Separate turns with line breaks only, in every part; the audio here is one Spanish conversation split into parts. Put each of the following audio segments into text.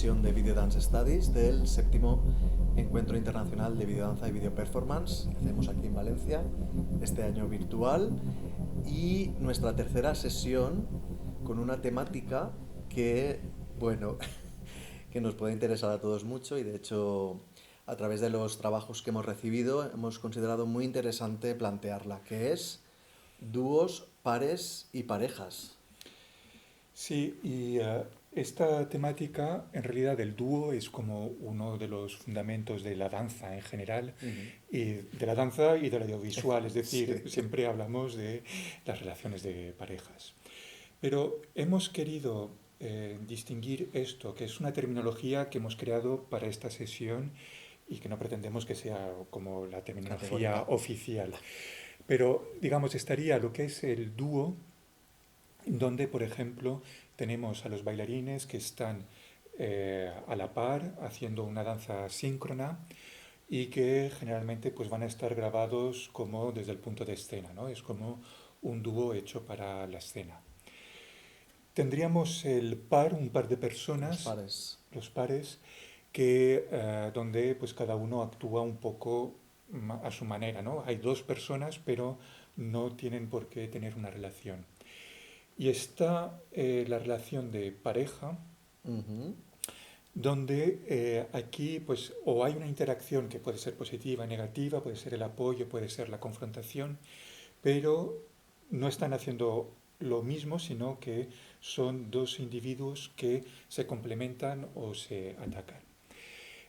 sesión de Video Dance Studies del séptimo Encuentro Internacional de Videodanza y Video Performance que hacemos aquí en Valencia, este año virtual, y nuestra tercera sesión con una temática que, bueno, que nos puede interesar a todos mucho y de hecho a través de los trabajos que hemos recibido hemos considerado muy interesante plantearla, que es dúos, pares y parejas.
Sí, y esta temática, en realidad el dúo es como uno de los fundamentos de la danza en general,
Ujú.
y de la danza y del audiovisual, es decir,
Sí.
siempre hablamos de las relaciones de parejas. Pero hemos querido distinguir esto, que es una terminología que hemos creado para esta sesión y que no pretendemos que sea como la terminología
Categórica.
oficial. Pero, digamos, estaría lo que es el dúo, donde, por ejemplo, tenemos a los bailarines que están a la par haciendo una danza síncrona y que generalmente pues, van a estar grabados como desde el punto de escena, ¿no? Es como un dúo hecho para la escena. Tendríamos el par, un par de
Los
personas,
pares.
los pares, que, donde pues cada uno actúa un poco a su manera, ¿no? Hay dos personas, pero no tienen por qué tener una relación. Y está la relación de pareja,
Ujú.
donde aquí pues o hay una interacción que puede ser positiva, negativa, puede ser el apoyo, puede ser la confrontación, pero no están haciendo lo mismo, sino que son dos individuos que se complementan o se atacan.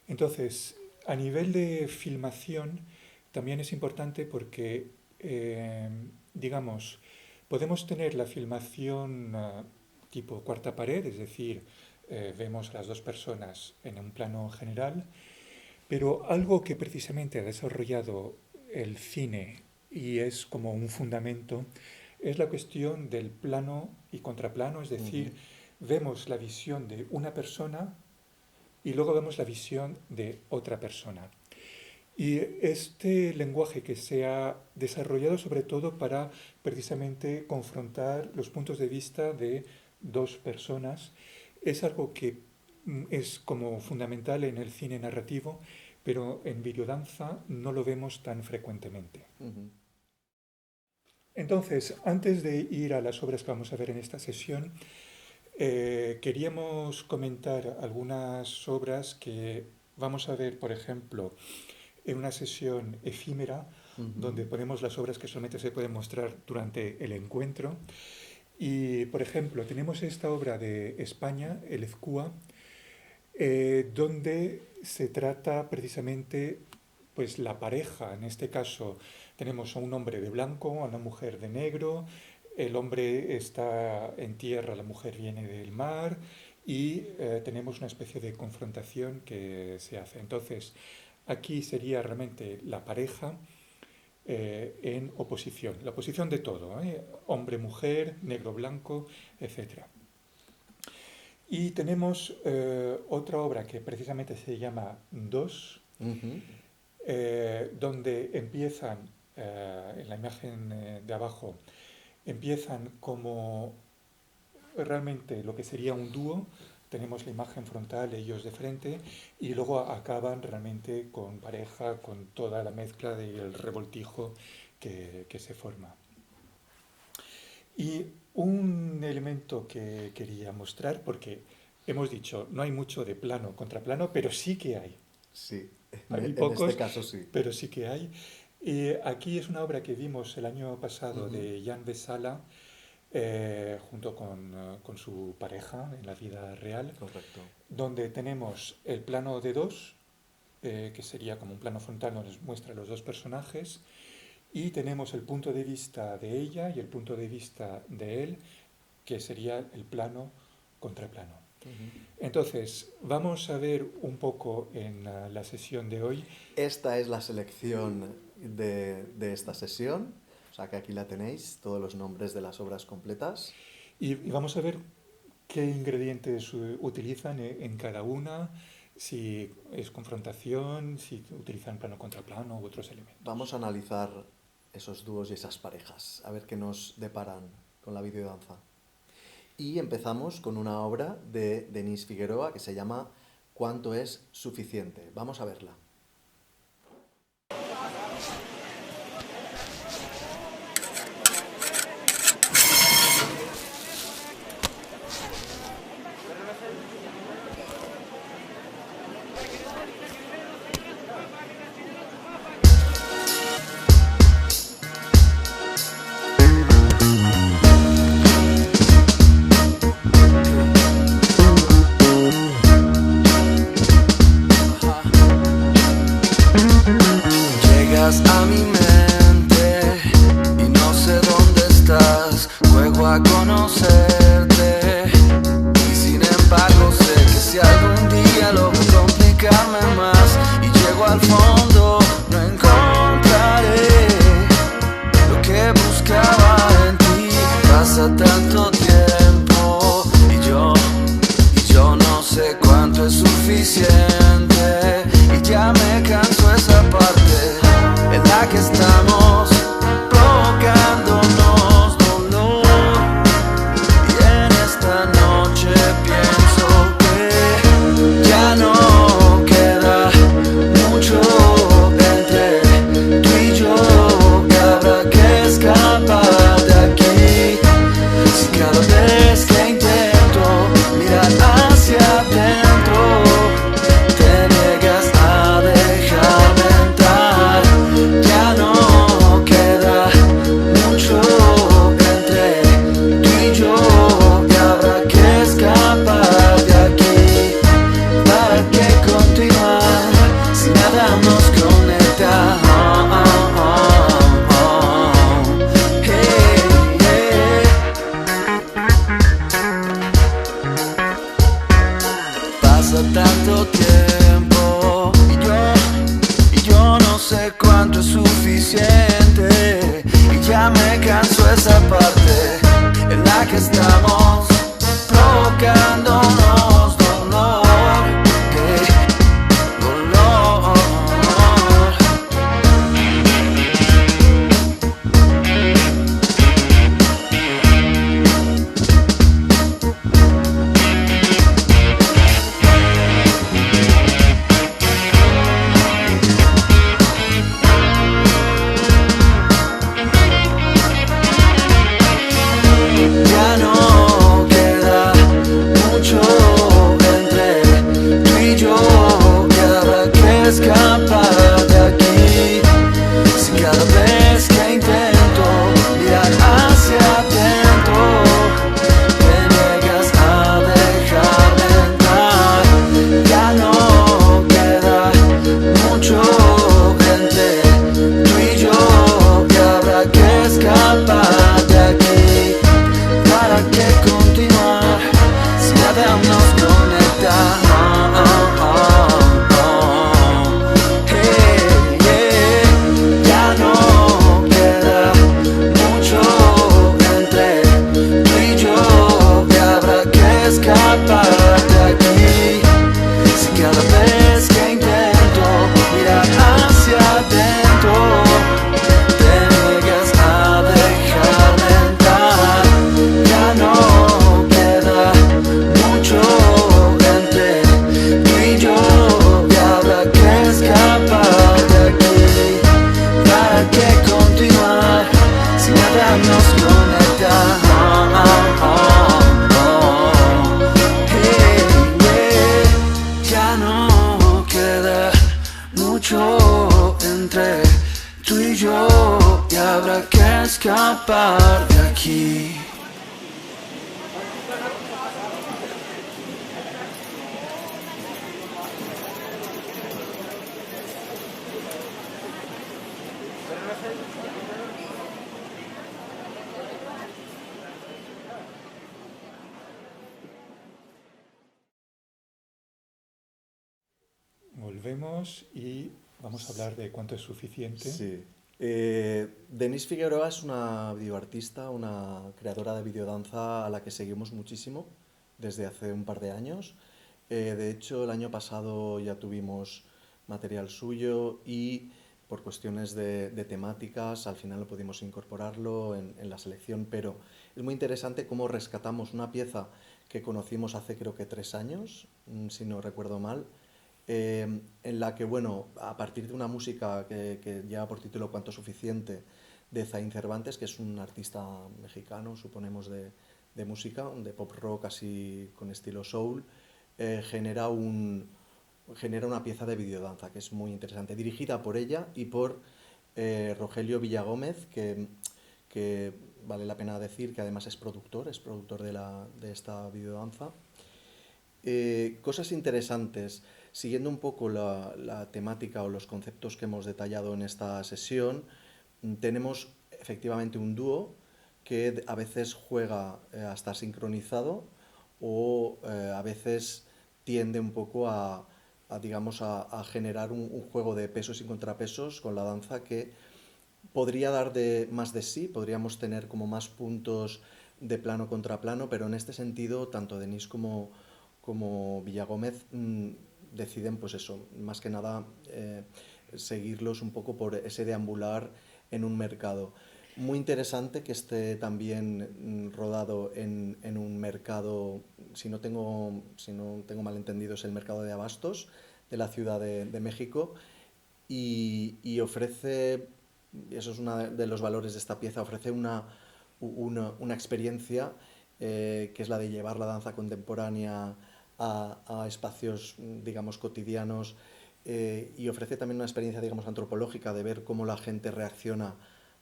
Entonces, a nivel de filmación, también es importante porque, digamos, podemos tener la filmación tipo cuarta pared, es decir, vemos a las dos personas en un plano general, pero algo que precisamente ha desarrollado el cine y es como un fundamento es la cuestión del plano y contraplano, es decir,
Ujú.
vemos la visión de una persona y luego vemos la visión de otra persona. Y este lenguaje que se ha desarrollado sobre todo para precisamente confrontar los puntos de vista de dos personas es algo que es como fundamental en el cine narrativo, pero en videodanza no lo vemos tan frecuentemente.
Ujú.
Entonces, antes de ir a las obras que vamos a ver en esta sesión, queríamos comentar algunas obras que vamos a ver, por ejemplo, en una sesión efímera
Ujú.
donde ponemos las obras que solamente se pueden mostrar durante el encuentro. Y, por ejemplo, tenemos esta obra de España, El Ezcúa, donde se trata precisamente pues la pareja, en este caso tenemos a un hombre de blanco, a una mujer de negro, el hombre está en tierra, la mujer viene del mar y tenemos una especie de confrontación que se hace. Entonces, aquí sería realmente la pareja en oposición, la oposición de todo, hombre-mujer, negro-blanco, etc. Y tenemos otra obra que precisamente se llama Dos,
Ujú.
donde empiezan, en la imagen de abajo, empiezan como realmente lo que sería un dúo, tenemos la imagen frontal, ellos de frente, y luego acaban realmente con pareja, con toda la mezcla del revoltijo que se forma. Y un elemento que quería mostrar, porque hemos dicho, no hay mucho de plano contra plano, pero sí que hay.
Sí,
Hay
en este
pocos,
caso sí.
pero sí que hay. Y aquí es una obra que vimos el año pasado
Ujú.
de Jan Vesala, junto con su pareja en la vida real,
Correcto.
donde tenemos el plano de dos, que sería como un plano frontal donde nos muestra los dos personajes, y tenemos el punto de vista de ella y el punto de vista de él, que sería el plano contra plano.
Ujú.
Entonces, vamos a ver un poco en la sesión de hoy.
Esta es la selección de esta sesión, o sea que aquí la tenéis, todos los nombres de las obras completas.
Y vamos a ver qué ingredientes utilizan en cada una, si es confrontación, si utilizan plano contra plano u otros
Vamos
elementos.
a analizar esos dúos y esas parejas, a ver qué nos deparan con la videodanza. Y empezamos con una obra de Denis Figueroa que se llama cuánto es suficiente. Vamos a verla.
Llegas a mi mente y no sé dónde estás. Juego a conocerte y sin embargo sé que si algún día logro complicarme más y llego al fondo, no encontraré lo que buscaba en ti. Pasa tanto tiempo y yo no sé cuánto es suficiente y ya me canso esa parte en la que estamos provocándonos dolor. Y en esta noche pienso que ya no queda mucho entre tú y yo, que habrá que escapar de aquí. Si cada vez que intento mirar hacia adentro te niegas a dejarme entrar, ya no queda mucho entre tú y yo, que habrá que escapar de aquí. ¿Para qué continuar si nada nos conecta? Hey, hey. Pasa tanto tiempo y yo no sé cuánto es suficiente y ya me canso esa parte en la que estamos provocándonos dolor, dolor. Ya no queda mucho entre tú y yo, que habrá que escapar de aquí. Si cada vez que intento mirar hacia adentro te niegas a dejarme entrar, ya no queda mucho entre tú y yo, que habrá que escapar de aquí. ¿Para qué continuar si nada nos conecta? Hey, yeah. Ya no queda mucho entre tú y yo, que habrá que escapar de aquí. Si cada vez que intento mirar hacia adentro te niegas a dejarme entrar, ya no queda mucho entre tú y yo, que habrá que escapar de aquí. ¿Para qué continuar si nada nos conecta? Hey, yeah. Ya no queda mucho entre tú y yo, y habrá que escapar de aquí.
Volvemos y vamos a hablar de cuánto es suficiente.
Sí. Denise Figueroa es una videoartista, una creadora de videodanza a la que seguimos muchísimo desde hace un par de años. De hecho, el año pasado ya tuvimos material suyo y por cuestiones de temáticas, al final no pudimos incorporarlo en la selección, pero es muy interesante cómo rescatamos una pieza que conocimos hace creo que 3 años, si no recuerdo mal, en la que, bueno, a partir de una música que lleva por título Cuanto Suficiente, de Zain Cervantes, que es un artista mexicano, suponemos, de música, de pop rock así con estilo soul, genera una pieza de videodanza que es muy interesante, dirigida por ella y por Rogelio Villagómez, que vale la pena decir que además es productor de esta videodanza. Cosas interesantes, siguiendo un poco la temática o los conceptos que hemos detallado en esta sesión, tenemos efectivamente un dúo que a veces juega a estar sincronizado o a veces tiende un poco digamos, a generar un juego de pesos y contrapesos con la danza que podría dar más de sí, podríamos tener como más puntos de plano contra plano, pero en este sentido tanto Denis como Villagómez deciden, pues eso, más que nada seguirlos un poco por ese deambular en un mercado. Muy interesante que esté también rodado en un mercado, si no tengo mal entendido, es el mercado de abastos de la Ciudad de México, y ofrece, y eso es uno de los valores de esta pieza, ofrece una experiencia que es la de llevar la danza contemporánea a espacios, digamos, cotidianos, y ofrece también una experiencia, digamos, antropológica de ver cómo la gente reacciona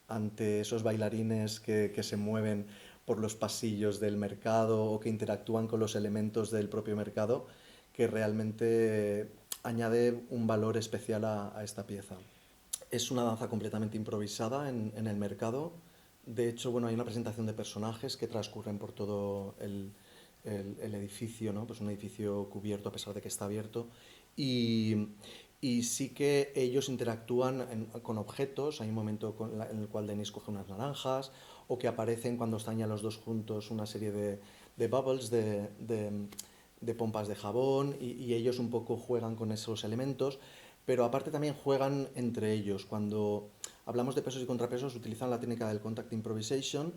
ante esos bailarines que se mueven por los pasillos del mercado o que interactúan con los elementos del propio mercado, que realmente añade un valor especial a esta pieza. Es una danza completamente improvisada en el mercado. De hecho, bueno, hay una presentación de personajes que transcurren por todo el edificio, ¿no? Pues un edificio cubierto a pesar de que está abierto. Y, y sí que ellos interactúan con objetos. Hay un momento en el cual Denis coge unas naranjas, o que aparecen cuando están ya los dos juntos una serie de bubbles, de pompas de jabón, y ellos un poco juegan con esos elementos, pero aparte también juegan entre ellos. Cuando hablamos de pesos y contrapesos utilizan la técnica del contact improvisation,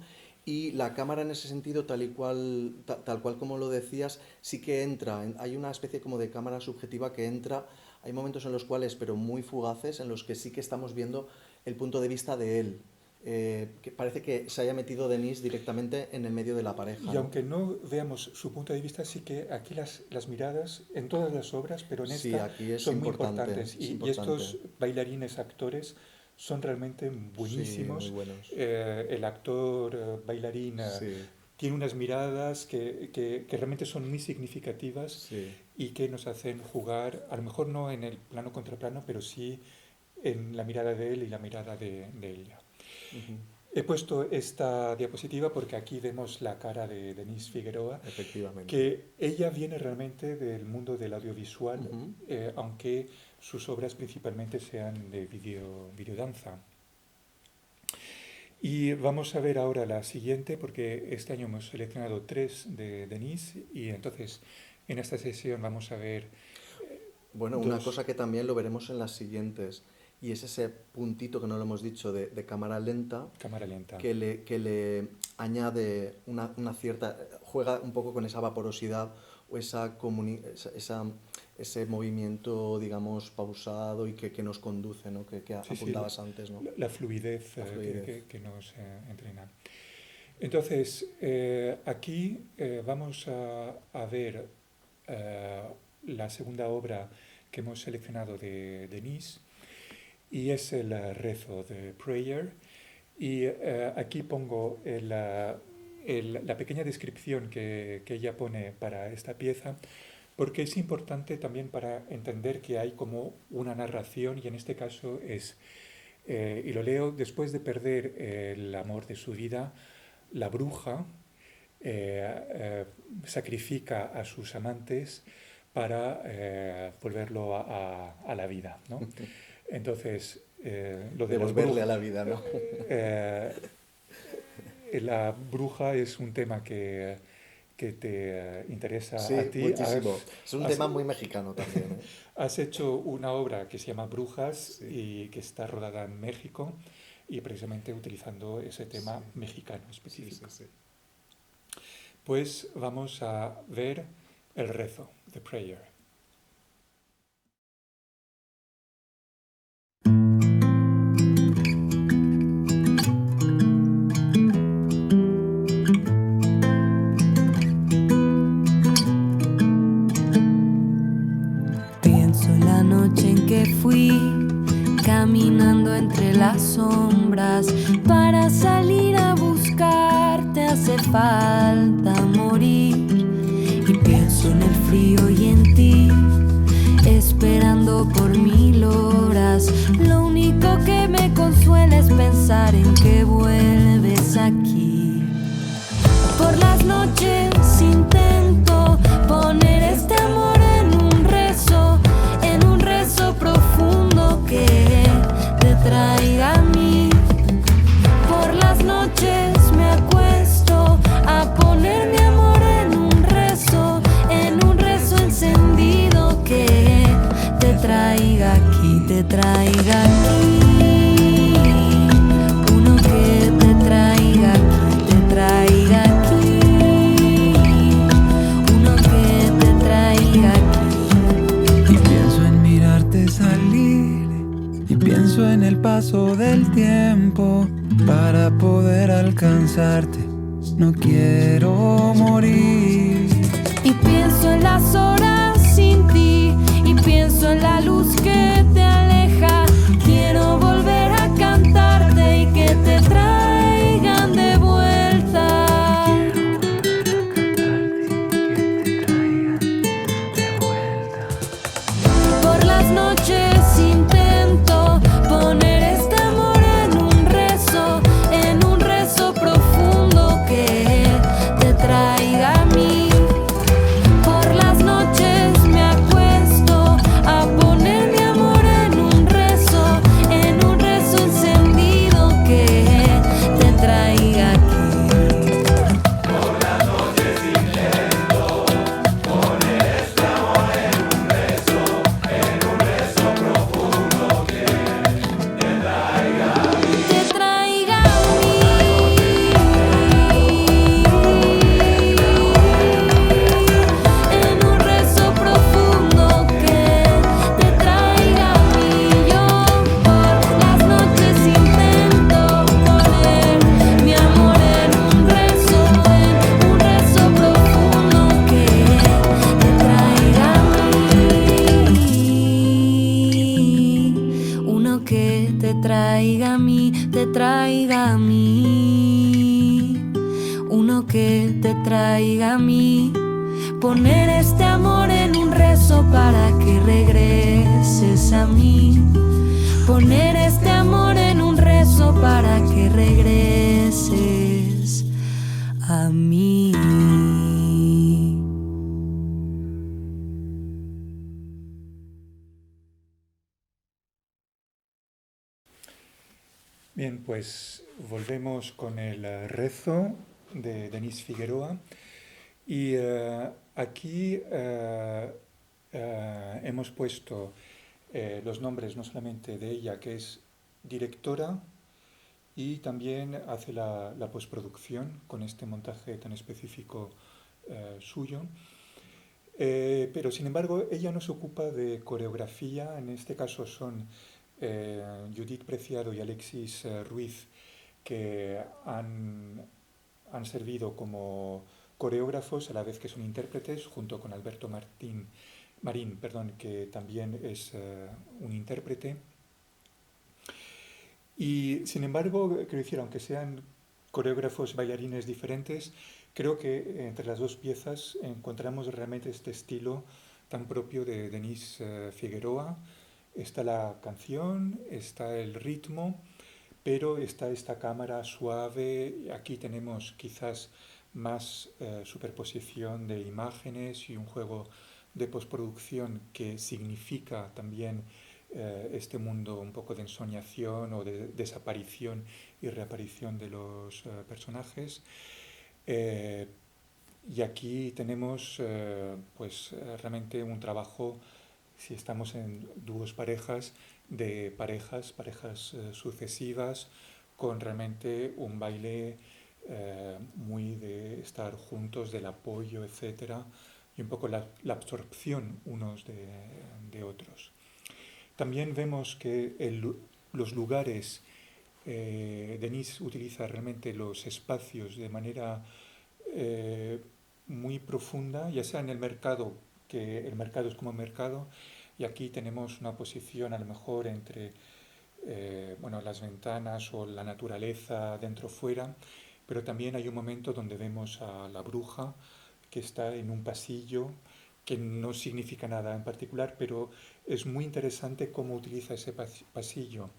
y la cámara en ese sentido, tal cual como lo decías, sí que entra, hay una especie como de cámara subjetiva que entra, hay momentos en los cuales, pero muy fugaces, en los que sí que estamos viendo el punto de vista de él. Que parece que se haya metido Denis directamente en el medio de la pareja,
Y
¿no?
aunque no veamos su punto de vista, sí que aquí las miradas, en todas las obras, pero en
Sí,
esta,
aquí es
son muy
importante,
importantes.
es
Y
importante.
estos bailarines, actores, son realmente
Sí, muy
buenísimos.
buenos.
El actor bailarín
Sí,
tiene unas miradas que realmente son muy significativas
sí.
y que nos hacen jugar, a lo mejor no en el plano contra plano, pero sí en la mirada de él y la mirada de ella.
Ujú.
He puesto esta diapositiva porque aquí vemos la cara de Denise Figueroa,
Efectivamente.
que ella viene realmente del mundo del audiovisual,
Ujú.
aunque sus obras principalmente sean de videodanza. Y vamos a ver ahora la siguiente, porque este año hemos seleccionado 3 de Denise, y entonces en esta sesión vamos a ver
Bueno, una
2
cosa que también lo veremos en las siguientes, y es ese puntito que no lo hemos dicho de cámara lenta,
cámara lenta.
que le añade una cierta, juega un poco con esa vaporosidad o ese movimiento, digamos, pausado y que nos conduce, ¿no? Que
Sí, sí,
apuntabas antes, ¿no?
la fluidez
La fluidez.
que nos entrena. Entonces, aquí vamos a ver eh, la segunda obra que hemos seleccionado de Denise, y es el rezo de Prayer. Y aquí pongo la pequeña descripción que ella pone para esta pieza, porque es importante también para entender que hay como una narración, y en este caso es, y lo leo: después de perder el amor de su vida, la bruja sacrifica a sus amantes para volverlo a la vida, ¿no? Entonces, lo de las
Devolverle a
brujas,
la vida, ¿no?
la bruja es un tema que te interesa
Sí,
a ti.
muchísimo. Es un
has-
tema muy mexicano también, ¿eh?
Has hecho una obra que se llama Brujas
Sí,
y que está rodada en México y precisamente utilizando ese
sí,
tema mexicano
sí, sí,
específico.
sí.
Pues vamos a ver el rezo, the prayer.
Pienso en la noche en que fui caminando entre las sombras para salir a buscarte, hace falta morir. Y pienso en el frío y en ti, esperando por 1000 horas. Lo único que me consuela es pensar en que vuelves aquí. Por las noches intento poner este amor en un rezo profundo que te traiga a mí. Por las noches me acuesto a poner mi amor en un rezo encendido que te traiga aquí, te traiga aquí. Uno que te traiga aquí, te traiga aquí. Uno que te traiga aquí.
Y pienso en mirarte salir, y pienso en el paso del tiempo para poder alcanzarte. No quiero morir.
Y pienso en las horas sin ti, y pienso en la luz que te aleja. Quiero volver a cantarte y que te traigan de vuelta. Por las noches intento poner este amor en un rezo profundo que te traiga a mí. Por las noches me acuesto a poner mi amor en un rezo encendido que te traiga aquí. Te traiga a mí. En un rezo profundo que te traiga a mí. Yo por las noches intento poner mi amor en un rezo profundo que te traiga a mí. Uno que te traiga a mí, te traiga a mí. Uno que te traiga a mí. Poner este amor en un rezo para que regreses a mí. Poner este amor en un rezo para que regreses a mí.
Bien, pues volvemos con el rezo de Denise Figueroa y aquí hemos puesto los nombres no solamente de ella, que es directora y también hace la postproducción con este montaje tan específico suyo. Pero sin embargo, ella no se ocupa de coreografía, en este caso son Judith Preciado y Alexis Ruiz, que han servido como coreógrafos a la vez que son intérpretes, junto con Alberto Marín, perdón, que también es un intérprete. Y sin embargo, quiero decir, aunque sean coreógrafos, bailarines diferentes, creo que entre las dos piezas encontramos realmente este estilo tan propio de Denise Figueroa. Está la canción, está el ritmo, pero está esta cámara suave. Aquí tenemos quizás más superposición de imágenes y un juego de postproducción que significa también este mundo un poco de ensoñación o de desaparición y reaparición de los personajes. Y aquí tenemos realmente un trabajo, si estamos en dúos parejas, de parejas sucesivas, con realmente un baile muy de estar juntos, del apoyo, etcétera, y un poco la absorción unos de otros. También vemos que los lugares, Denise utiliza realmente los espacios de manera muy profunda, ya sea en el mercado, que el mercado es como mercado, y aquí tenemos una posición a lo mejor entre las ventanas o la naturaleza dentro-fuera, pero también hay un momento donde vemos a la bruja que está en un pasillo que no significa nada en particular, pero es muy interesante cómo utiliza ese pasillo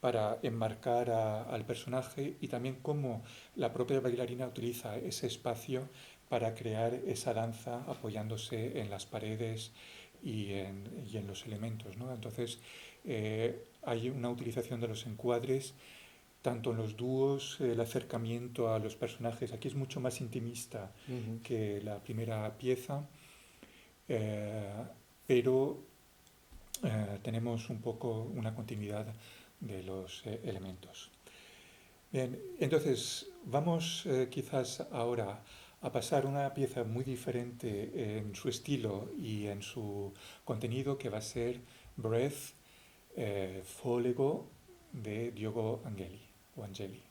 para enmarcar al personaje y también cómo la propia bailarina utiliza ese espacio para crear esa danza apoyándose en las paredes y en los elementos, ¿no? Entonces hay una utilización de los encuadres tanto en los dúos, el acercamiento a los personajes. Aquí es mucho más intimista que la primera pieza, pero tenemos un poco una continuidad de los elementos. Bien, entonces vamos quizás ahora a pasar una pieza muy diferente en su estilo y en su contenido, que va a ser Breath, Fôlego, de Diogo Angeli.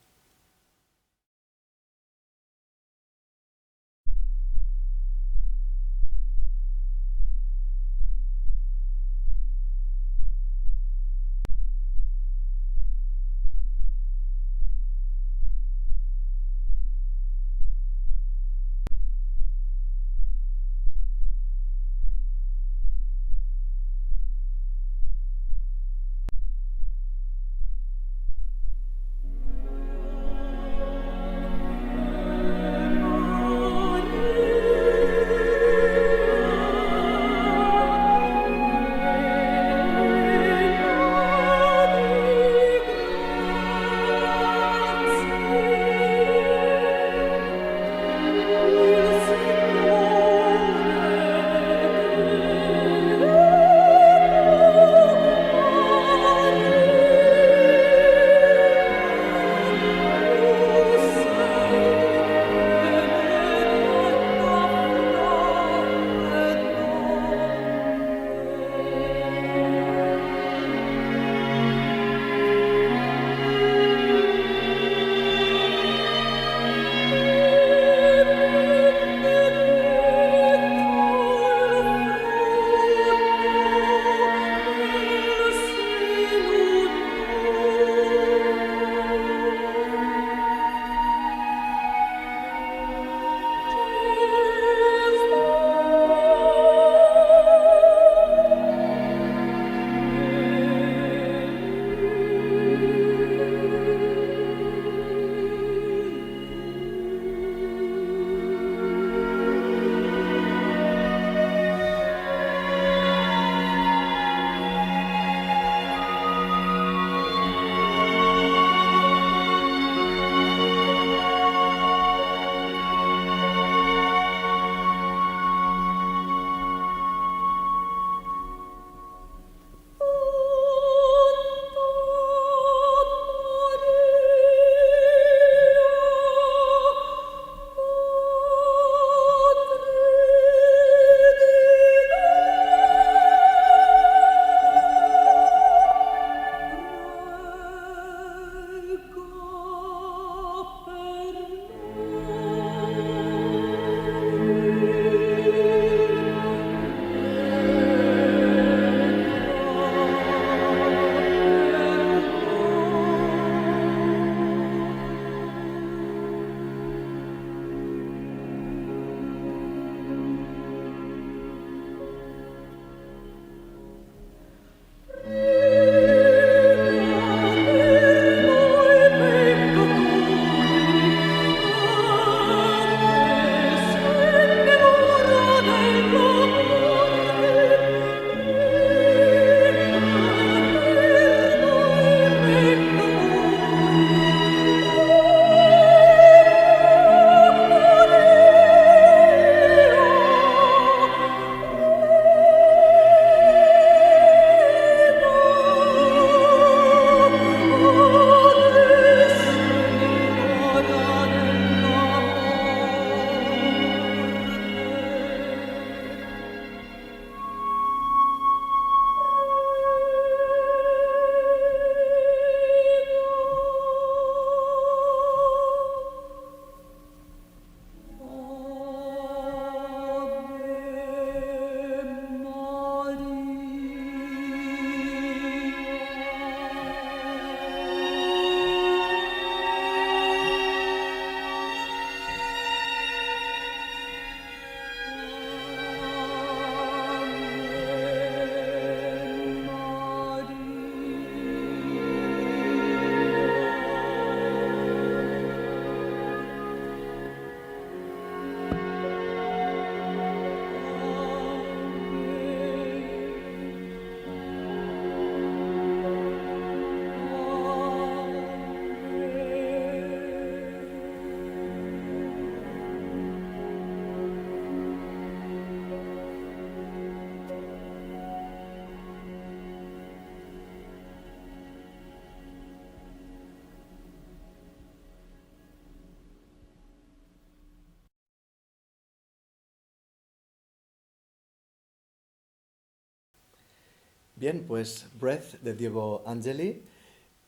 Bien, pues Breath de Diego Angeli,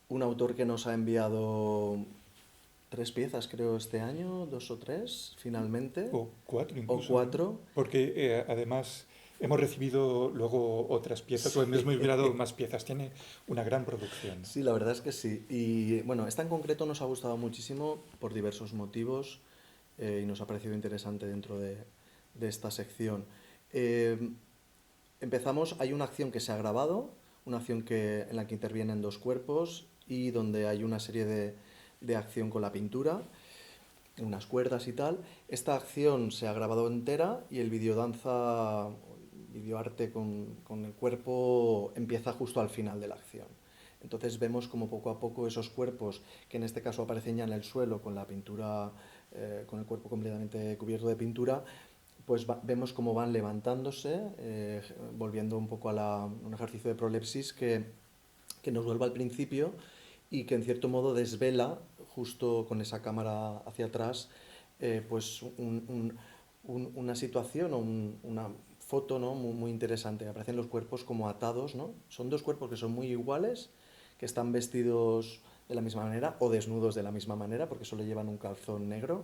un autor que nos ha enviado 3 piezas, creo, este año, 2 o 3, finalmente,
O 4
o
incluso, ¿no?
4.
Porque además hemos recibido luego otras piezas, o hemos
Sí.
enviado más piezas. Tiene una gran producción.
Sí, la verdad es que sí. Y bueno, esta en concreto nos ha gustado muchísimo por diversos motivos y nos ha parecido interesante dentro de esta sección. Eh, Empezamos, hay una acción que se ha grabado, una acción en la que intervienen 2 cuerpos y donde hay una serie de acción con la pintura, unas cuerdas y tal. Esta acción se ha grabado entera y el videodanza, videoarte con el cuerpo empieza justo al final de la acción. Entonces vemos como poco a poco esos cuerpos, que en este caso aparecen ya en el suelo con la pintura, con el cuerpo completamente cubierto de pintura, pues vemos cómo van levantándose, volviendo un poco a un ejercicio de prolepsis que nos vuelve al principio y que en cierto modo desvela, justo con esa cámara hacia atrás, pues una situación o una foto, ¿no? Muy interesante. Aparecen los cuerpos como atados, ¿no? Son 2 cuerpos que son muy iguales, que están vestidos de la misma manera o desnudos de la misma manera, porque solo llevan un calzón negro.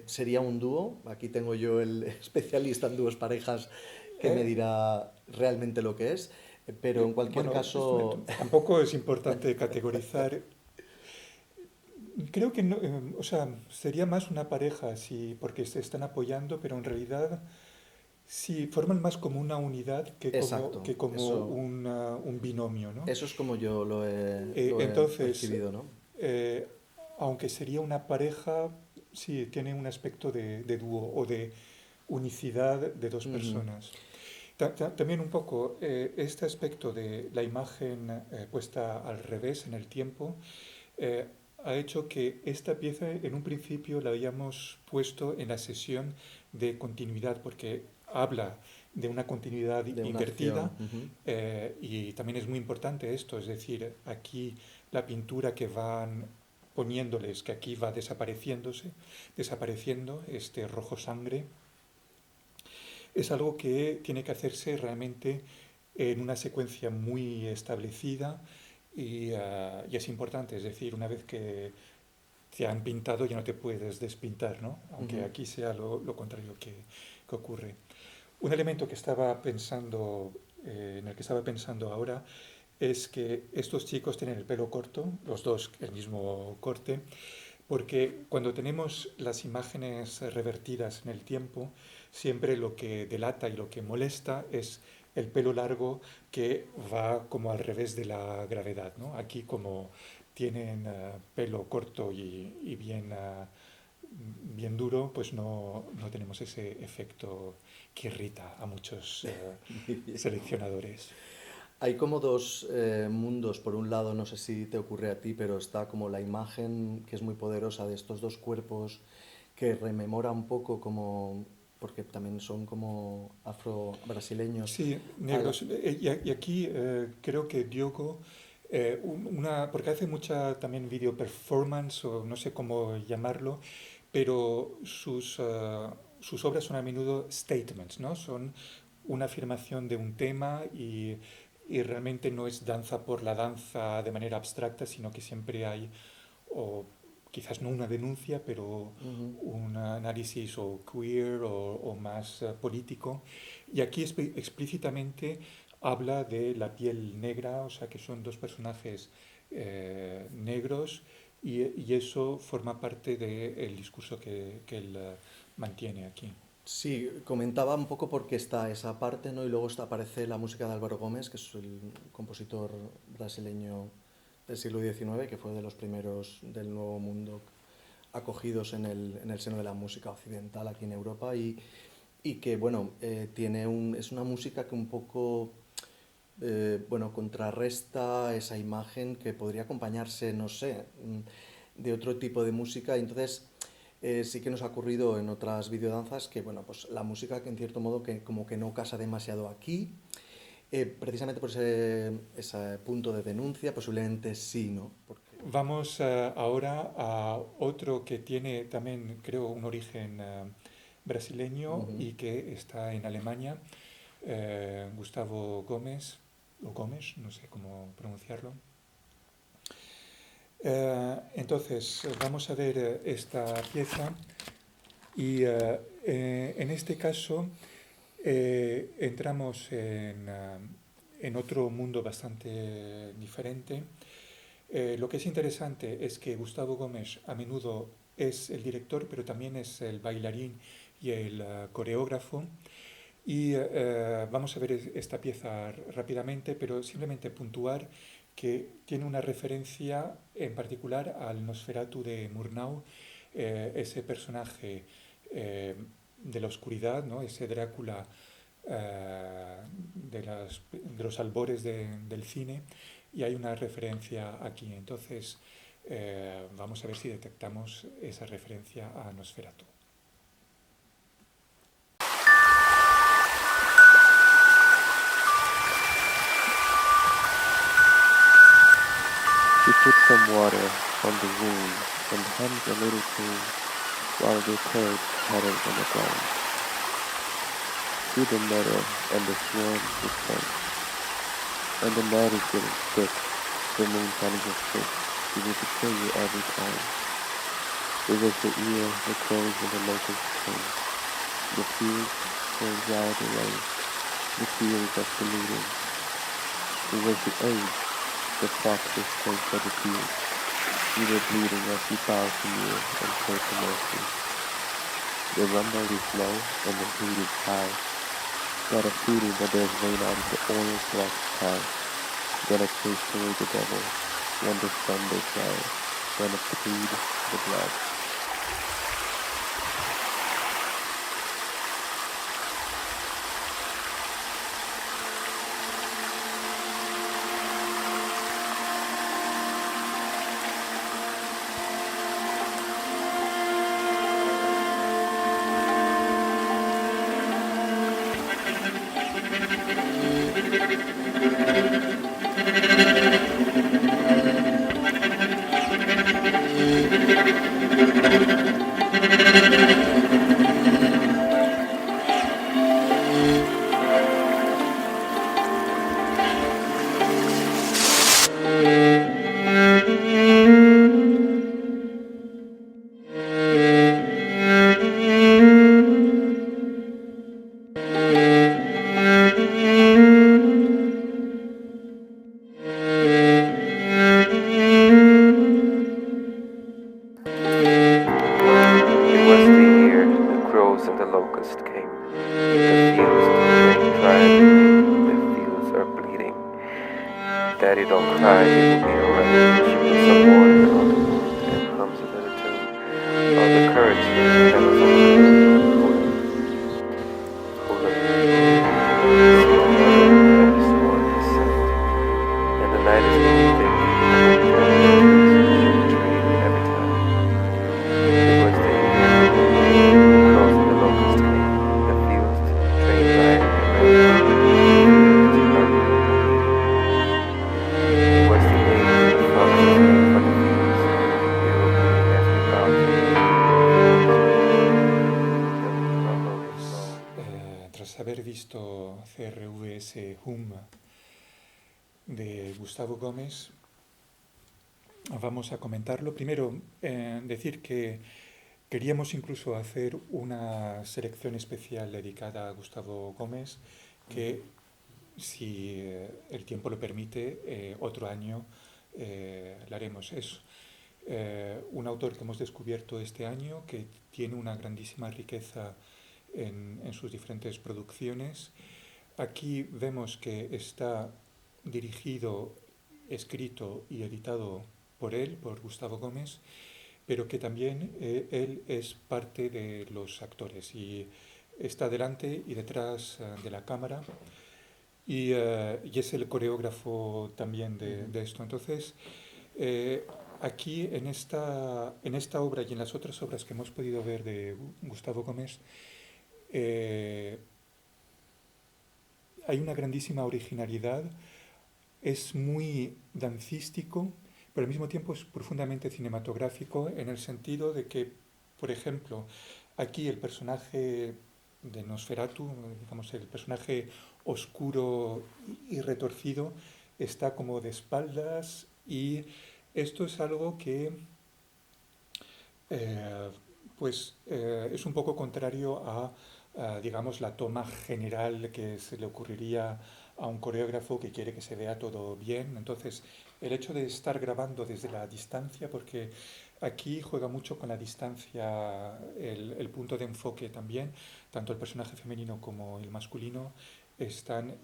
Sería un dúo. Aquí tengo yo el especialista en dúos parejas que me
Eh,
dirá realmente lo que es. Pero en cualquier
bueno,
caso,
tampoco es importante categorizar. Creo que no, o sea, sería más una pareja, sí, porque se están apoyando, pero en realidad sí forman más como una unidad
exacto,
que como un binomio, ¿no?
eso es como yo lo he
Entonces,
percibido, ¿no?
eh, aunque sería una pareja, sí, tiene un aspecto de dúo o de unicidad de dos
Ujú.
personas. También un poco este aspecto de la imagen puesta al revés en el tiempo eh, ha hecho que esta pieza en un principio la habíamos puesto en la sesión de continuidad porque habla de una continuidad
De una
invertida
acción. Ujú.
y también es muy importante esto, es decir, aquí la pintura que van poniéndoles, que aquí va desapareciendo este rojo sangre, es algo que tiene que hacerse realmente en una secuencia muy establecida y es importante, es decir, una vez que te han pintado ya no te puedes despintar, ¿no? Aunque
Ujú.
aquí sea lo contrario que ocurre. Un elemento que estaba pensando, en el que estaba pensando ahora, es que estos chicos tienen el pelo corto, los dos el mismo corte, porque cuando tenemos las imágenes revertidas en el tiempo, siempre lo que delata y lo que molesta es el pelo largo que va como al revés de la gravedad, ¿no? Aquí como tienen pelo corto y bien, bien duro, pues no tenemos ese efecto que irrita a muchos
Muy bien.
seleccionadores.
Hay como 2 mundos. Por un lado, no sé si te ocurre a ti, pero está como la imagen que es muy poderosa de estos 2 cuerpos que rememora un poco como, porque también son como afro-brasileños.
Sí, negros. Y aquí creo que Diogo, porque hace mucha también video performance o no sé cómo llamarlo, pero sus obras son a menudo statements, ¿no? Son una afirmación de un tema y realmente no es danza por la danza de manera abstracta, sino que siempre hay, o quizás no una denuncia, pero
Ujú.
un análisis o queer o más político. Y aquí explícitamente habla de la piel negra, o sea que son 2 personajes negros y eso forma parte del discurso que él mantiene aquí.
Sí, comentaba un poco porque está esa parte, ¿no? Y luego aparece la música de Álvaro Gómez, que es el compositor brasileño del siglo XIX, que fue de los primeros del Nuevo Mundo acogidos en el seno de la música occidental aquí en Europa y que, bueno, es una música que un poco, bueno, contrarresta esa imagen que podría acompañarse, no sé, de otro tipo de música. Entonces, sí que nos ha ocurrido en otras videodanzas que, bueno, pues la música que en cierto modo que como que no casa demasiado aquí, precisamente por ese punto de denuncia, posiblemente sí, ¿no? Porque...
Vamos ahora a otro que tiene también, creo, un origen brasileño
Ujú.
y que está en Alemania, Gustavo Gómez, o Gómez, no sé cómo pronunciarlo. Entonces, vamos a ver esta pieza y en este caso entramos en otro mundo bastante diferente. Lo que es interesante es que Gustavo Gómez a menudo es el director, pero también es el bailarín y el coreógrafo. Y vamos a ver esta pieza rápidamente, pero simplemente puntuar que tiene una referencia en particular al Nosferatu de Murnau, ese personaje de la oscuridad, ¿no? Ese Drácula de los albores del cine, y hay una referencia aquí. Entonces, vamos a ver si detectamos esa referencia a Nosferatu.
She put some water on the wound and hummed a little tune while the curds pattered on the ground. See the meadow and the swarm return. And the night is getting thick, the moon shining her thick, she will betray you every time. It was the ear, the crows and the locusts sing. The fields were dry the rain, the fields of the leading. It was the age, the foxes came for the fields. You were bleeding as you bowed to you and prayed for mercy. The rumble is low and the heat is high. Got a feeling that there's rain out of the orange black sky. Gonna chase away the devil when the sun they fly. Gonna plead the blood. Daddy, don't cry, it will be alright. She puts some water on the wound and hums a little tune. All the courage that was on and the night is getting thick. It was the crows and the locust came. The fields trained by
haber visto CRVS Hum de Gustavo Gómez, vamos a comentarlo. Primero, decir que queríamos incluso hacer una selección especial dedicada a Gustavo Gómez, que si el tiempo lo permite, otro año le haremos eso. Un autor que hemos descubierto este año, que tiene una grandísima riqueza en sus diferentes producciones. Aquí vemos que está dirigido, escrito y editado por él, por Gustavo Gómez, pero que también él es parte de los actores y está delante y detrás de la cámara y es el coreógrafo también de esto. Entonces, aquí en esta obra y en las otras obras que hemos podido ver de Gustavo Gómez, hay una grandísima originalidad, es muy dancístico, pero al mismo tiempo es profundamente cinematográfico en el sentido de que, por ejemplo, aquí el personaje de Nosferatu, digamos el personaje oscuro y retorcido, está como de espaldas, y esto es algo que eh, es un poco contrario digamos, la toma general que se le ocurriría a un coreógrafo que quiere que se vea todo bien. Entonces, el hecho de estar grabando desde la distancia, porque aquí juega mucho con la distancia el punto de enfoque también, tanto el personaje femenino como el masculino están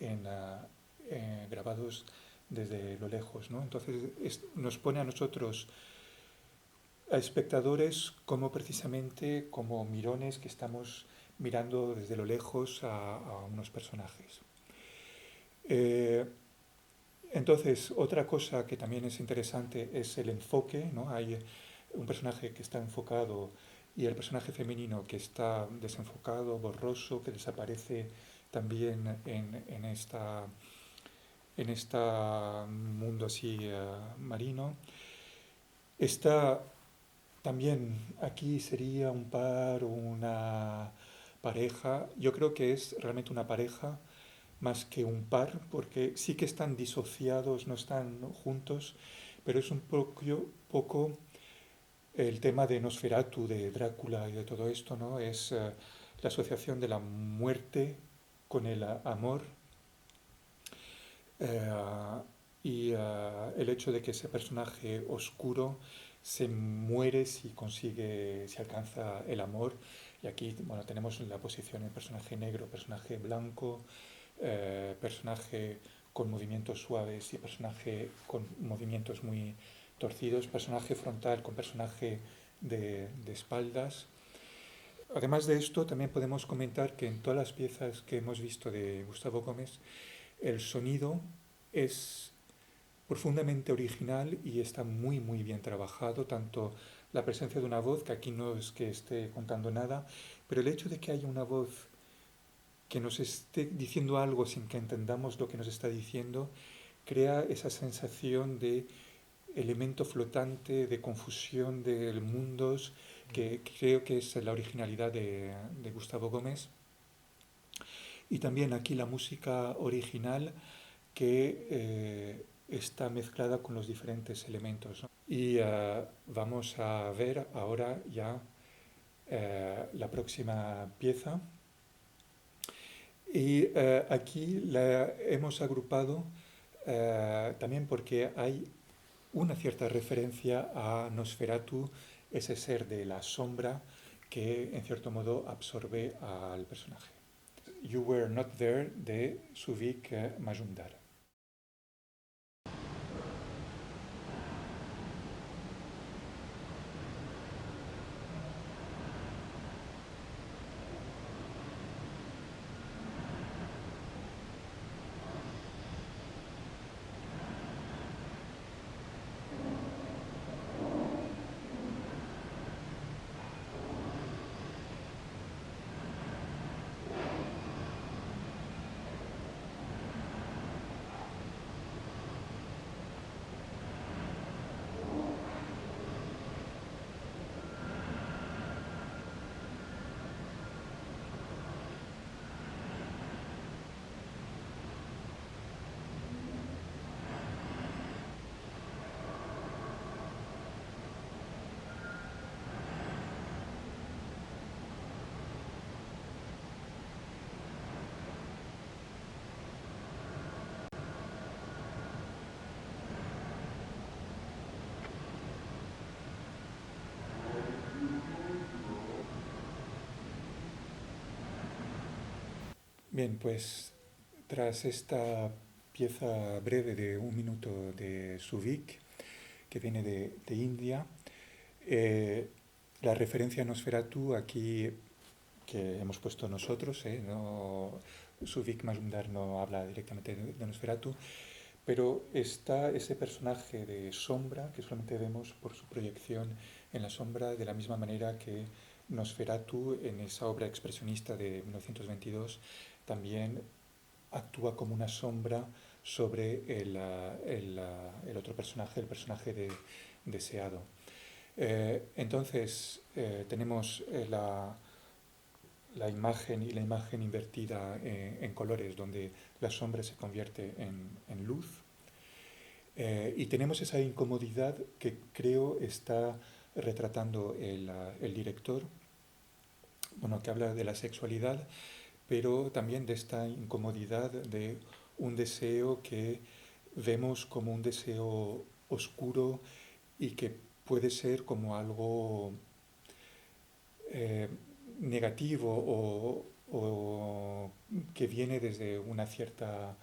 grabados desde lo lejos, ¿no? Entonces nos pone a nosotros, a espectadores, como precisamente como mirones que estamos mirando desde lo lejos a unos personajes. Eh, entonces, otra cosa que también es interesante es el enfoque, ¿no? Hay un personaje que está enfocado y el personaje femenino que está desenfocado, borroso, que desaparece también en este mundo así marino. Está también aquí sería un par o una pareja. Yo creo que es realmente una pareja más que un par, porque sí que están disociados, no están juntos, pero es un poco el tema de Nosferatu, de Drácula y de todo esto, ¿no? Es la asociación de la muerte con el amor, eh, y el hecho de que ese personaje oscuro se muere si consigue, si alcanza el amor. Y aquí, bueno, tenemos la posición el personaje negro, personaje blanco, personaje con movimientos suaves y personaje con movimientos muy torcidos, personaje frontal con personaje de espaldas. Además de esto, también podemos comentar que en todas las piezas que hemos visto de Gustavo Gómez, el sonido es profundamente original y está muy muy bien trabajado, tanto la presencia de una voz, que aquí no es que esté contando nada, pero el hecho de que haya una voz que nos esté diciendo algo sin que entendamos lo que nos está diciendo, crea esa sensación de elemento flotante, de confusión de mundos, que creo que es la originalidad de Gustavo Gómez. Y también aquí la música original que está mezclada con los diferentes elementos, ¿no? Y vamos a ver ahora ya la próxima pieza. Y aquí la hemos agrupado también porque hay una cierta referencia a Nosferatu, ese ser de la sombra que en cierto modo absorbe al personaje. You Were Not There, de Suvik Majumdar. Bien, pues tras esta pieza breve de un minuto de Suvik, que viene de India, eh, la referencia a Nosferatu aquí que hemos puesto nosotros, no, Suvik Majumdar no habla directamente de Nosferatu, pero está ese personaje de sombra que solamente vemos por su proyección en la sombra, de la misma manera que Nosferatu en esa obra expresionista de 1922 también actúa como una sombra sobre el otro personaje, el personaje deseado. Entonces tenemos la imagen y la imagen invertida en colores, donde la sombra se convierte en luz. Y tenemos esa incomodidad que creo está retratando el director, bueno, que habla de la sexualidad, pero también de esta incomodidad de un deseo que vemos como un deseo oscuro y que puede ser como algo negativo o que viene desde una cierta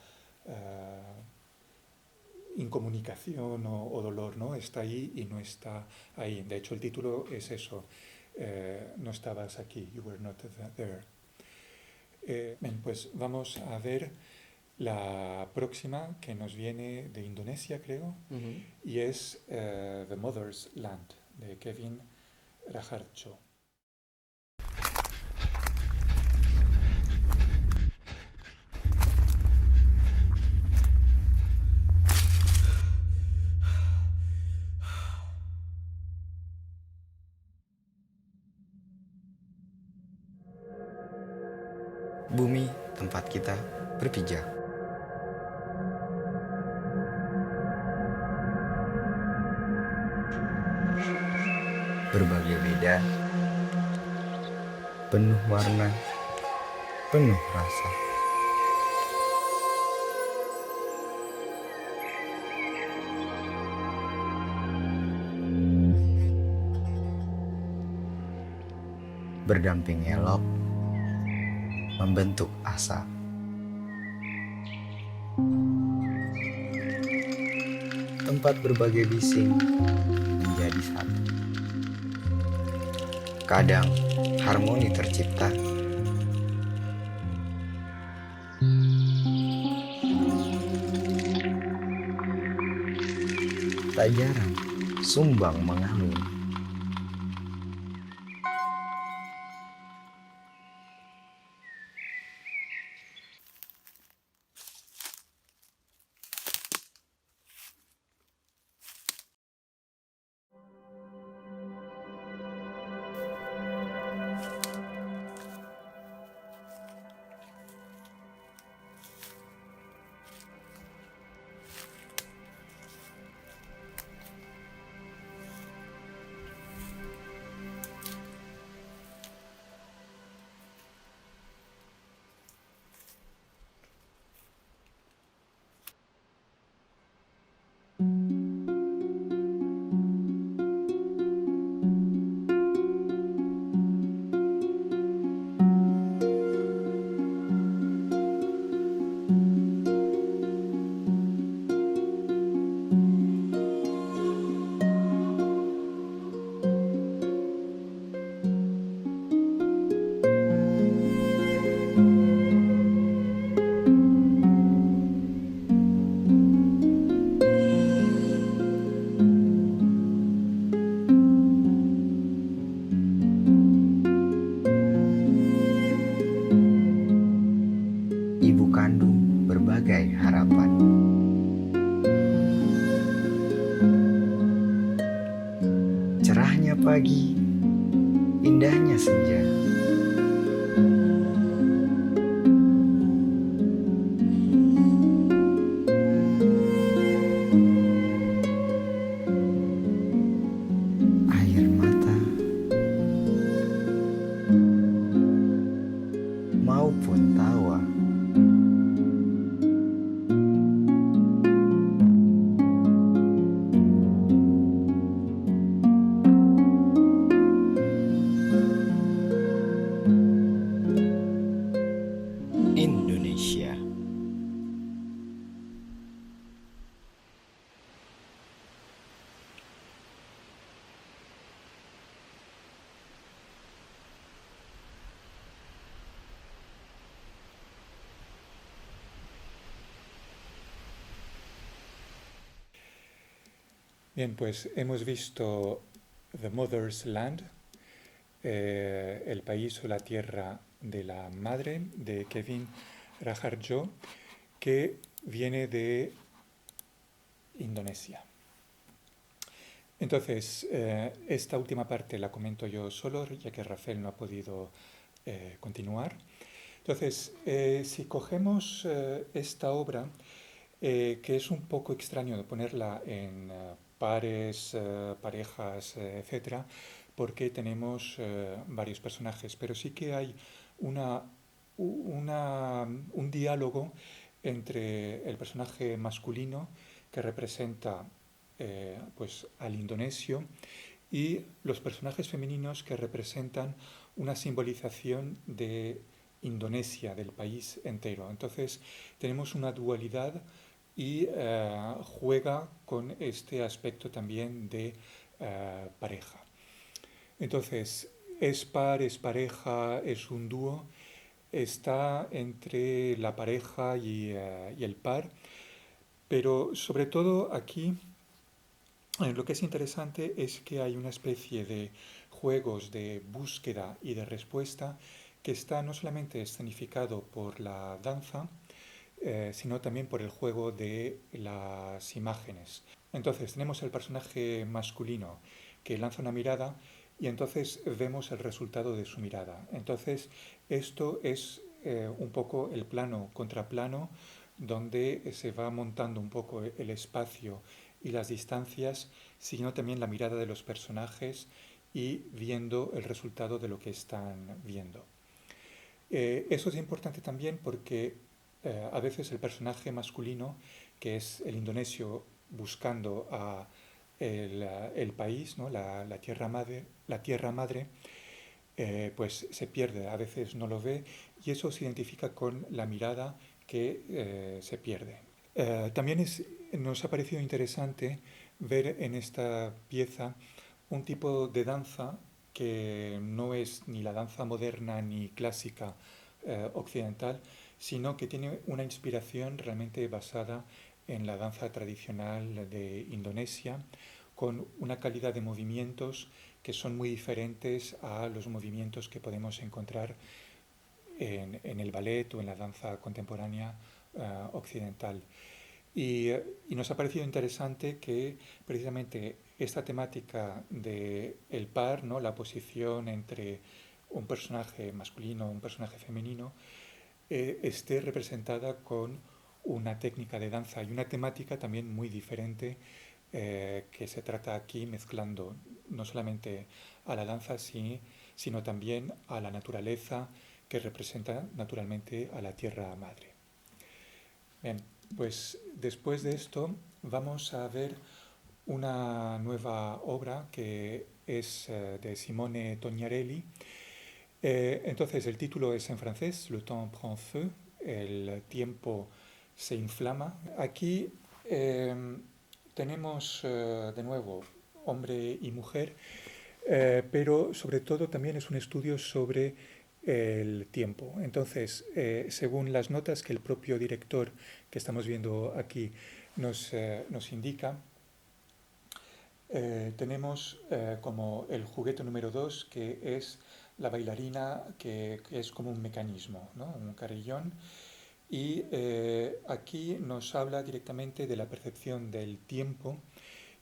incomunicación o dolor, ¿no? Está ahí y no está ahí. De hecho, el título es eso, no estabas aquí, you were not there. Bien, pues vamos a ver la próxima, que nos viene de Indonesia, creo, y es The Mother's Land, de Kevin Raharjo.
Bumi tempat kita berpijak. Berbagai beda, penuh warna, penuh rasa. Berdamping elok, membentuk asa. Tempat berbagai bising menjadi satu. Kadang harmoni tercipta. Tak jarang sumbang mengalun. Ibu kandung berbagai harapan. Cerahnya pagi, indahnya senja. Air mata maupun tawa. Indonesia.
Bien, pues hemos visto The Mother's Land, el país o la tierra de la madre, de Kevin Raharjo, que viene de Indonesia. Entonces, esta última parte la comento yo solo, ya que Rafael no ha podido continuar. Entonces, si cogemos esta obra, que es un poco extraño de ponerla en pares, parejas, etcétera, porque tenemos varios personajes, pero sí que hay una, un diálogo entre el personaje masculino que representa pues al indonesio y los personajes femeninos que representan una simbolización de Indonesia, del país entero. Entonces tenemos una dualidad y juega con este aspecto también de pareja. Entonces, es par, es pareja, es un dúo, está entre la pareja y el par, pero sobre todo aquí lo que es interesante es que hay una especie de juegos de búsqueda y de respuesta que está no solamente escenificado por la danza, sino también por el juego de las imágenes. Entonces tenemos el personaje masculino que lanza una mirada y entonces vemos el resultado de su mirada. Entonces esto es un poco el plano contra plano donde se va montando un poco el espacio y las distancias, sino también la mirada de los personajes y viendo el resultado de lo que están viendo. Eso es importante también porque a veces el personaje masculino, que es el indonesio buscando a el país, ¿no? la tierra madre, pues se pierde, a veces no lo ve y eso se identifica con la mirada que se pierde. También nos ha parecido interesante ver en esta pieza un tipo de danza que no es ni la danza moderna ni clásica occidental, sino que tiene una inspiración realmente basada en la danza tradicional de Indonesia, con una calidad de movimientos que son muy diferentes a los movimientos que podemos encontrar en el ballet o en la danza contemporánea occidental. Y nos ha parecido interesante que precisamente esta temática de el par, ¿no? La posición entre un personaje masculino, un personaje femenino, esté representada con una técnica de danza y una temática también muy diferente que se trata aquí mezclando no solamente a la danza, sino también a la naturaleza que representa naturalmente a la tierra madre. Bien, pues después de esto vamos a ver una nueva obra que es de Simone Tognarelli. Entonces el título es en francés, Le temps prend feu, el tiempo se inflama. Aquí tenemos de nuevo hombre y mujer, pero sobre todo también es un estudio sobre el tiempo. Entonces, según las notas que el propio director que estamos viendo aquí nos indica, tenemos como el juguete número 2, que es la bailarina, que es como un mecanismo, ¿no? Un carillón. Y aquí nos habla directamente de la percepción del tiempo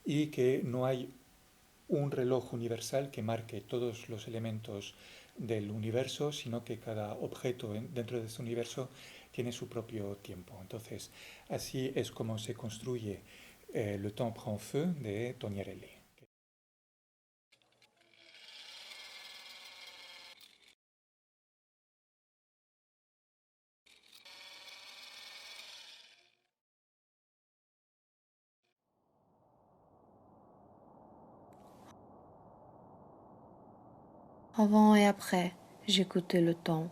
y que no hay un reloj universal que marque todos los elementos del universo, sino que cada objeto dentro de este universo tiene su propio tiempo. Entonces, así es como se construye Le temps prend feu de Tognarelli.
Avant et après, j'écoutais le temps.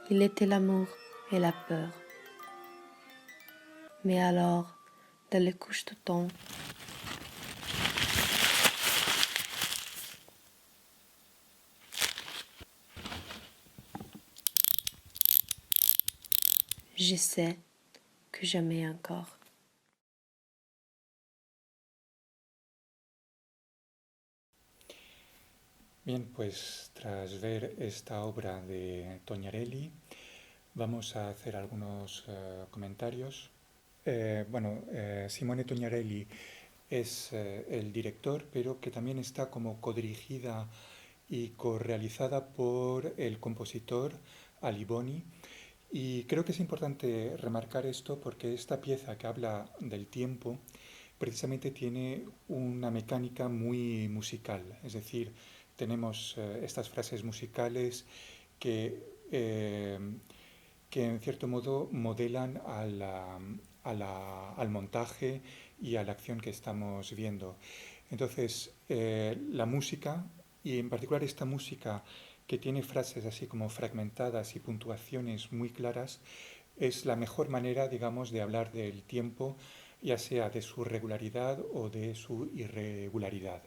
Il était l'amour et la peur. Mais alors, dans les couches de temps, je sais que jamais encore.
Bien, pues tras ver esta obra de Tognarelli, vamos a hacer algunos comentarios. Simone Tognarelli es el director, pero que también está como codirigida y correalizada por el compositor Ali Boni. Y creo que es importante remarcar esto porque esta pieza que habla del tiempo precisamente tiene una mecánica muy musical, es decir, tenemos estas frases musicales que, eh, que en cierto modo modelan al montaje y a la acción que estamos viendo. Entonces, la música, y en particular esta música que tiene frases así como fragmentadas y puntuaciones muy claras, es la mejor manera, digamos, de hablar del tiempo, ya sea de su regularidad o de su irregularidad.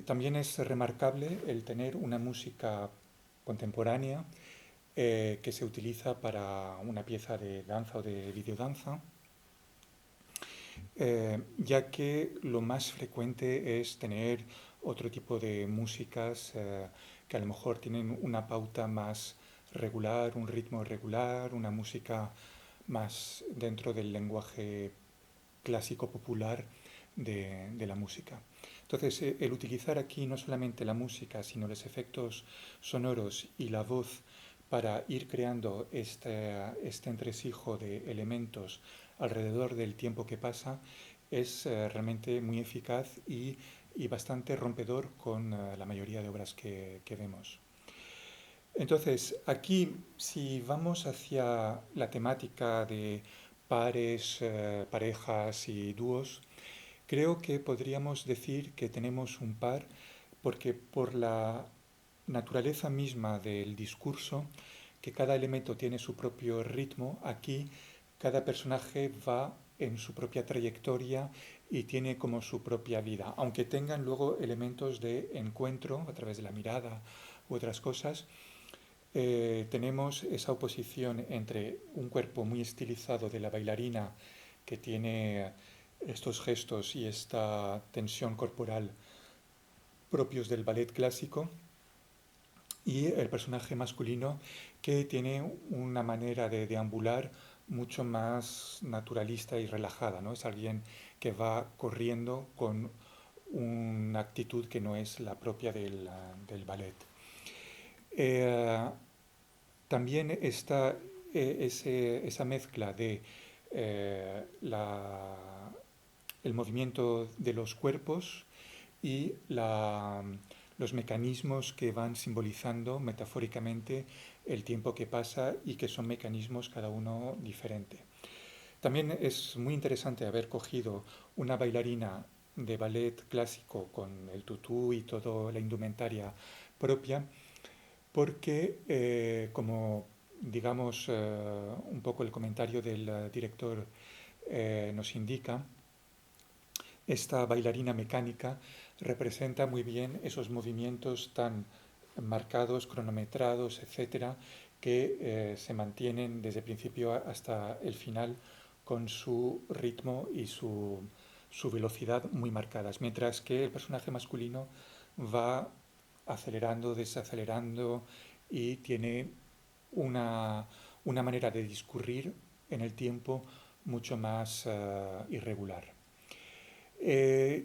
También es remarcable el tener una música contemporánea que se utiliza para una pieza de danza o de videodanza, ya que lo más frecuente es tener otro tipo de músicas que a lo mejor tienen una pauta más regular, un ritmo regular, una música más dentro del lenguaje clásico popular de la música. Entonces, el utilizar aquí no solamente la música, sino los efectos sonoros y la voz para ir creando este entresijo de elementos alrededor del tiempo que pasa es realmente muy eficaz y bastante rompedor con la mayoría de obras que vemos. Entonces, aquí, si vamos hacia la temática de pares, parejas y dúos, creo que podríamos decir que tenemos un par porque por la naturaleza misma del discurso que cada elemento tiene su propio ritmo, aquí cada personaje va en su propia trayectoria y tiene como su propia vida, aunque tengan luego elementos de encuentro a través de la mirada u otras cosas. Tenemos esa oposición entre un cuerpo muy estilizado de la bailarina que tiene estos gestos y esta tensión corporal propios del ballet clásico, y el personaje masculino que tiene una manera de deambular mucho más naturalista y relajada, ¿no? Es alguien que va corriendo con una actitud que no es la propia del ballet. También está esa mezcla de el movimiento de los cuerpos y los mecanismos que van simbolizando metafóricamente el tiempo que pasa y que son mecanismos cada uno diferente. También es muy interesante haber cogido una bailarina de ballet clásico con el tutú y toda la indumentaria propia, porque como digamos un poco el comentario del director nos indica, esta bailarina mecánica representa muy bien esos movimientos tan marcados, cronometrados, etcétera, que se mantienen desde el principio hasta el final con su ritmo y su velocidad muy marcadas, mientras que el personaje masculino va acelerando, desacelerando y tiene una manera de discurrir en el tiempo mucho más irregular.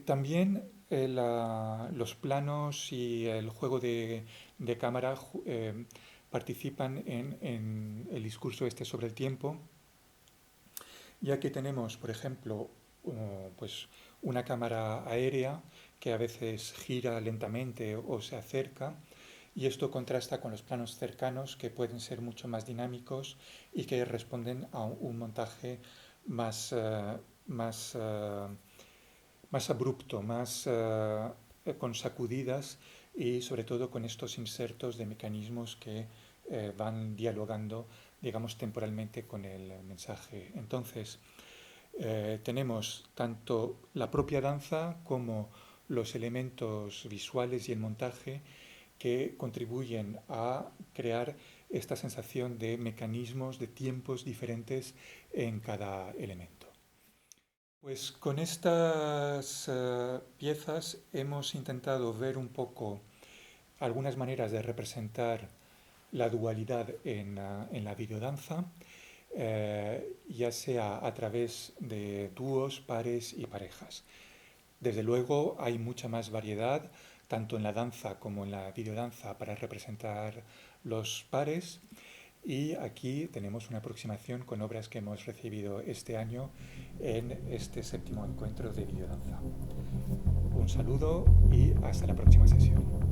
También los planos y el juego de cámara participan en el discurso este sobre el tiempo, ya que tenemos, por ejemplo, pues una cámara aérea que a veces gira lentamente o se acerca, y esto contrasta con los planos cercanos que pueden ser mucho más dinámicos y que responden a un montaje más abrupto, más con sacudidas y sobre todo con estos insertos de mecanismos que van dialogando, digamos, temporalmente con el mensaje. Entonces, tenemos tanto la propia danza como los elementos visuales y el montaje que contribuyen a crear esta sensación de mecanismos, de tiempos diferentes en cada elemento. Pues con estas piezas hemos intentado ver un poco algunas maneras de representar la dualidad en la videodanza, ya sea a través de dúos, pares y parejas. Desde luego hay mucha más variedad, tanto en la danza como en la videodanza, para representar los pares. Y aquí tenemos una aproximación con obras que hemos recibido este año en este 7º encuentro de videodanza. Un saludo y hasta la próxima sesión.